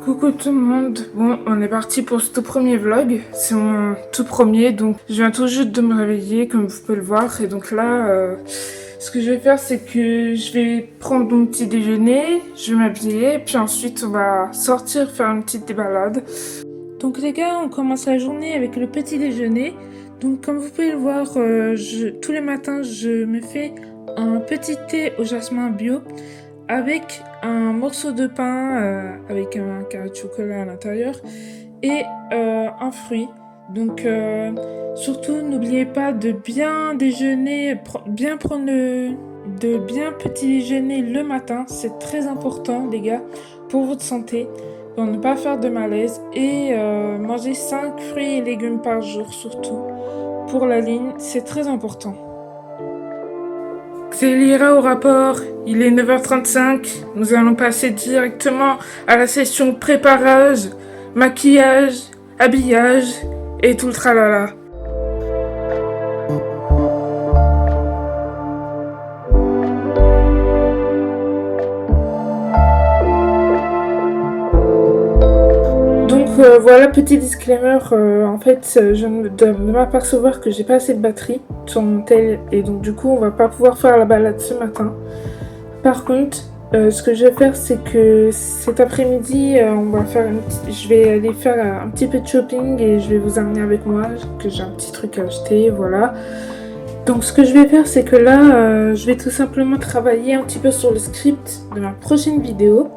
Coucou tout le monde, bon on est parti pour ce tout premier vlog, c'est mon tout premier donc je viens tout juste de me réveiller comme vous pouvez le voir et donc là ce que je vais faire c'est que je vais prendre mon petit déjeuner, je vais m'habiller puis ensuite on va sortir faire une petite balade. Donc les gars on commence la journée avec le petit déjeuner, donc comme vous pouvez le voir tous les matins je me fais un petit thé au jasmin bio avec un morceau de pain avec un carré de chocolat à l'intérieur et un fruit. Donc surtout n'oubliez pas de bien déjeuner, de bien petit déjeuner le matin, c'est très important les gars pour votre santé, pour ne pas faire de malaise et manger 5 fruits et légumes par jour surtout. Pour la ligne, c'est très important. Xélira au rapport, il est 9h35, nous allons passer directement à la session préparage, maquillage, habillage et tout le tralala. Voilà, petit disclaimer, en fait je viens de m'apercevoir que j'ai pas assez de batterie sur mon tel et donc du coup on va pas pouvoir faire la balade ce matin. Par contre, ce que je vais faire c'est que cet après-midi je vais aller faire un petit peu de shopping et je vais vous amener avec moi, que j'ai un petit truc à acheter, voilà. Donc ce que je vais faire c'est que là je vais tout simplement travailler un petit peu sur le script de ma prochaine vidéo.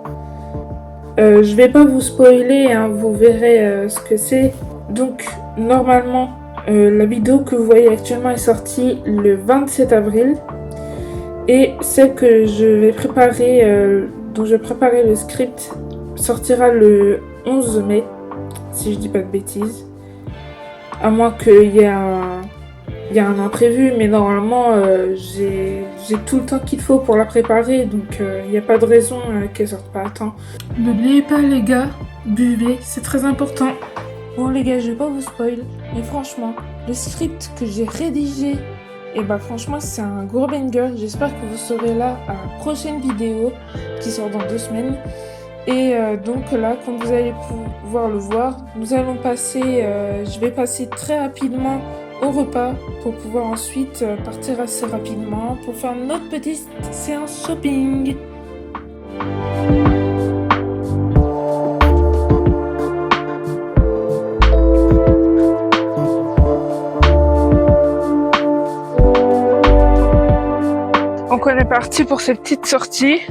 Je vais pas vous spoiler, hein, vous verrez ce que c'est. Donc normalement la vidéo que vous voyez actuellement est sortie le 27 avril et celle que je vais préparer, dont je vais préparer le script, sortira le 11 mai si je dis pas de bêtises, à moins qu'il y ait un imprévu, mais normalement j'ai tout le temps qu'il faut pour la préparer, donc il n'y a pas de raison qu'elle sorte pas à temps. N'oubliez pas les gars, buvez, c'est très important. Bon les gars, je vais pas vous spoil, mais franchement, le script que j'ai rédigé, et bah franchement c'est un gros banger. J'espère que vous serez là à la prochaine vidéo qui sort dans 2 semaines. Et donc là, comme vous allez pouvoir le voir, nous allons passer, je vais passer très rapidement au repas pour pouvoir ensuite partir assez rapidement pour faire notre petite séance shopping. Donc on est parti pour cette petite sortie.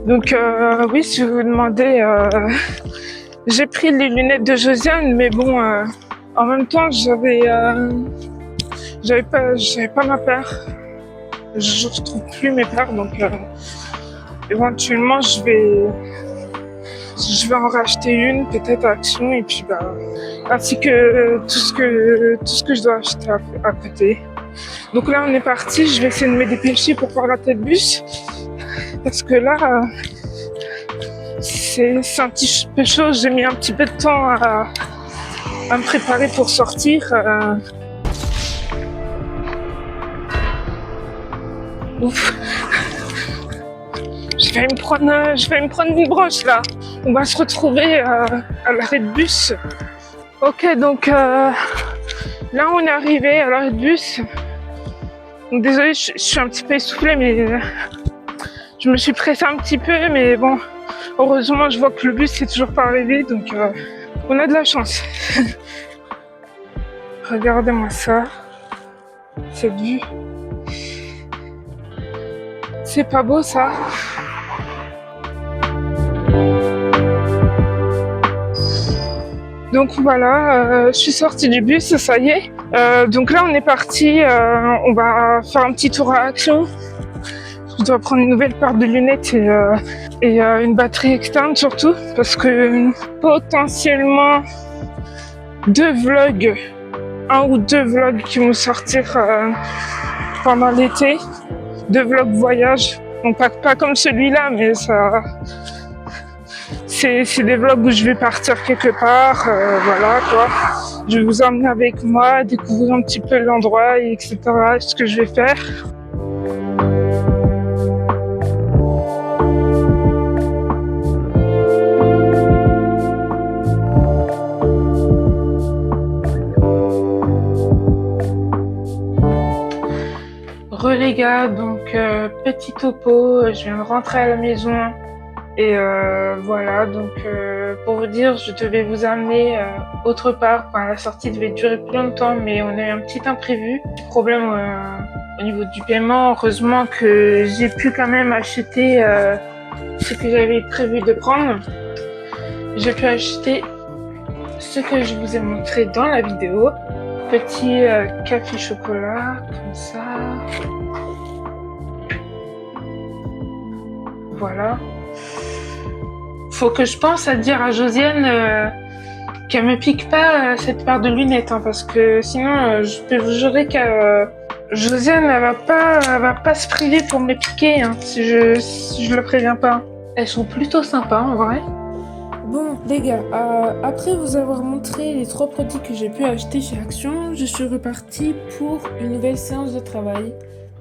Donc oui, si vous vous demandez, j'ai pris les lunettes de Josiane, mais bon, en même temps j'avais pas ma paire. Je retrouve plus mes paires, donc éventuellement je vais en racheter une, peut-être à Action, et puis ainsi que tout ce que je dois acheter à côté. Donc là on est parti, je vais essayer de me dépêcher pour pas rater le bus. Parce que là, c'est un petit peu chaud, j'ai mis un petit peu de temps à me préparer pour sortir. Ouf. Je vais me prendre une broche là. On va se retrouver à l'arrêt de bus. Ok, donc là on est arrivé à l'arrêt de bus. Donc désolée, je suis un petit peu essoufflée, mais je me suis pressée un petit peu, mais bon, heureusement je vois que le bus est toujours pas arrivé, donc on a de la chance. Regardez-moi ça, cette vue. C'est pas beau ça? Donc voilà, je suis sortie du bus, ça y est. Donc là on est parti, on va faire un petit tour à Action. Je dois prendre une nouvelle paire de lunettes et une batterie externe surtout, parce que potentiellement 1 ou 2 vlogs qui vont sortir pendant l'été, 2 vlogs voyage, donc pas comme celui-là, mais ça, c'est des vlogs où je vais partir quelque part, voilà quoi. Je vais vous emmener avec moi, découvrir un petit peu l'endroit, etc., ce que je vais faire. gars, donc petit topo, je viens de rentrer à la maison et voilà, donc pour vous dire, je devais vous amener autre part, enfin, la sortie devait durer plus longtemps mais on a eu un petit imprévu, problème au niveau du paiement, heureusement que j'ai pu quand même acheter ce que j'avais prévu de prendre. J'ai pu acheter ce que je vous ai montré dans la vidéo. Petit café chocolat, comme ça. Voilà. Faut que je pense à dire à Josiane qu'elle me pique pas cette paire de lunettes, hein, parce que sinon, je peux vous jurer que Josiane, elle va pas se priver pour me les piquer, hein, si je le préviens pas. Elles sont plutôt sympas, en vrai. Bon, les gars, après vous avoir montré les 3 produits que j'ai pu acheter chez Action, je suis repartie pour une nouvelle séance de travail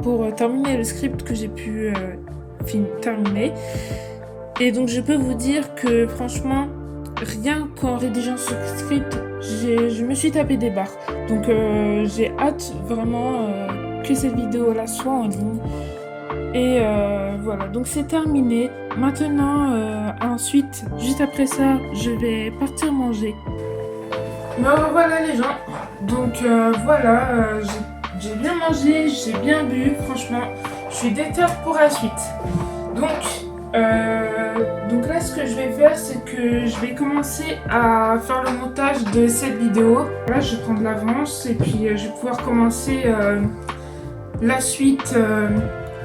pour terminer le script que j'ai pu terminer. Et donc, je peux vous dire que franchement, rien qu'en rédigeant ce script, je me suis tapé des barres. Donc, j'ai hâte vraiment que cette vidéo-là soit en ligne. Et voilà, donc c'est terminé. Maintenant, ensuite, juste après ça, je vais partir manger. Me revoilà les gens. Donc voilà, j'ai bien mangé, j'ai bien bu. Franchement, je suis déter pour la suite. Donc là, ce que je vais faire, c'est que je vais commencer à faire le montage de cette vidéo. Là, je vais prendre l'avance et puis je vais pouvoir commencer la suite.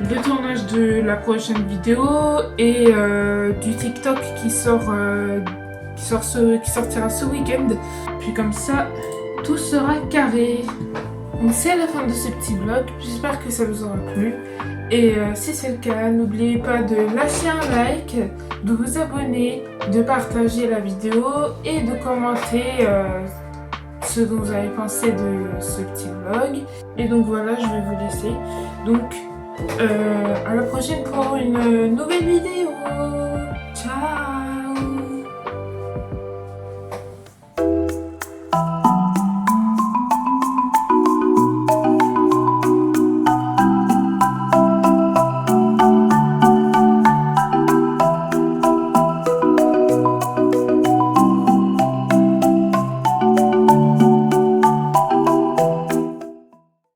Le tournage de la prochaine vidéo et du TikTok qui sortira ce week-end. Puis comme ça, tout sera carré. Donc c'est la fin de ce petit vlog. J'espère que ça vous aura plu. Et si c'est le cas, n'oubliez pas de lâcher un like, de vous abonner, de partager la vidéo et de commenter ce dont vous avez pensé de ce petit vlog. Et donc voilà, je vais vous laisser. Donc à la prochaine pour une nouvelle vidéo. Ciao.